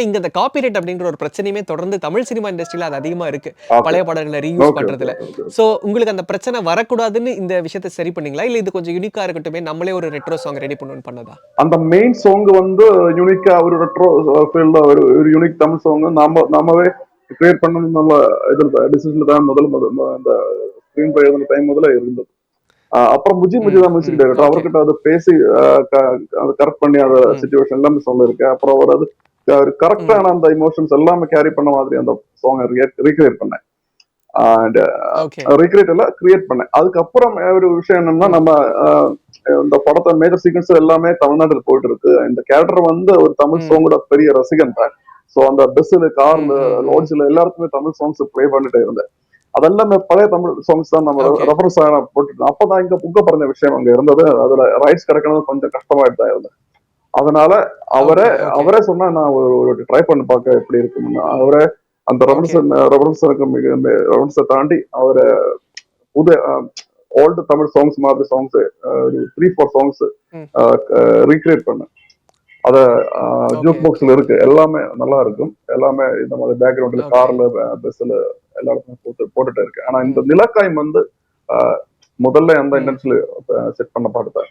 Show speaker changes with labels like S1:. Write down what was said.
S1: இங்க இந்த காப்பிரைட் அப்படின்ற ஒரு பிரச்சனையுமே தொடர்ந்து தமிழ் சினிமா இண்டஸ்ட்ரியில அது அதிகமா இருக்கு.
S2: ஓகே.
S1: பழைய பாடல்கள ரீயூஸ்
S2: ஓகே, ஓகே,
S1: பண்றதுல.
S2: Okay, okay.
S1: சோ உங்களுக்கு அந்த பிரச்சனை வரக்கூடாதுன்னு இந்த விஷயத்த சரி பண்ணீங்களா? இல்ல இது கொஞ்சம் யூனிக்கா இருக்கட்டுமே, நம்மளே ஒரு ரெட்ரோ சாங் ரெடி பண்ணுவோம்ன்னு பண்ணதா?
S2: அந்த மெயின் சாங் வந்து யூனிக்கா ஒரு ரெட்ரோ ஃபீல்ல ஒரு யூனிக் தமிழ் சாங் நாமவே கிரியேட் பண்ணணும்னு இதுல டிசிஷன்ல தான் அந்த ஸ்கிரீன் பிளே எழுதுன டைம் முதல்ல இருந்தது. அப்புறம் முஜி
S1: ம்,
S2: தான் மியூசிக்
S1: ம்.
S2: டைரக்டர்.
S1: ஓகே.
S2: அவர்கிட்ட அதை பேசி அதை கரெக்ட் பண்ணி அந்த
S1: ம்.
S2: சிச்சுவேஷன் எல்லாமே சொல்லியிருக்கேன். அப்புறம் அவர் அது
S1: ம்.
S2: கரெக்டான அந்த இமோஷன்ஸ் எல்லாமே கேரி பண்ண மாதிரி அந்த சாங் ரீக்ரியேட் பண்ணேன். And
S1: okay.
S2: ரீக்ரியேட் இல்ல கிரியேட் பண்ணேன். அதுக்கப்புறம் ஒரு விஷயம் என்னன்னா
S1: ம்.
S2: நம்ம இந்த படத்தை மேஜர் சீக்வன்ஸ் எல்லாமே தமிழ்நாட்டில் போயிட்டு இருக்கு. இந்த கேரக்டர் வந்து ஒரு தமிழ்
S1: ம்.
S2: சாங்கோட பெரிய ரசிகன் தான். ஸோ அந்த பஸ்ஸில்,
S1: ம்.
S2: கார்ல,
S1: ம். ம்.
S2: லாட்ஜில் எல்லாருக்குமே தமிழ் சாங்ஸ் ப்ளே பண்ணிட்டே இருந்தேன். அதெல்லாமே பழைய தமிழ் சாங்ஸ் தான் நம்ம
S1: ஓகே.
S2: ரெஃபரன்ஸ் போட்டுட்டோம். அப்பதான் இங்க புக்க பண்ண விஷயம் அங்க இருந்தது. அதுல ரைட்ஸ் கிடைக்கணும் கொஞ்சம் கஷ்டமாயிட்டு தான் இருந்தது. அதனால அவரே
S1: ஓகே, ஓகே.
S2: அவரே சொன்னா நான் ஒரு ட்ரை பண்ணி பார்க்க எப்படி இருக்கும்னு. அவரே அந்த
S1: ஓகே.
S2: ரெஃபரன்ஸை தாண்டி அவரை புது ஓல்டு தமிழ் சாங்ஸ் மாதிரி சாங்ஸ் ஒரு 3-4 சாங்ஸ்
S1: ம்.
S2: ரீக்ரியேட் பண்ணேன். அத
S1: ஓகே,
S2: ஜூக்
S1: ஓகே.
S2: பாக்ஸ்ல இருக்கு. எல்லாமே நல்லா இருக்கும். எல்லாமே இந்த மாதிரி பேக்ரவுண்ட்ல
S1: ஓகே.
S2: கார்ல, பஸ்ல எல்லா இடத்துலயும் போட்டுட்டே இருக்கு. ஆனா இந்த
S1: ம்.
S2: நிலக்காயம் வந்து முதல்ல எந்த
S1: ம்.
S2: இண்டஸ்ட்ரியில செட் பண்ண பாட்டு தான்.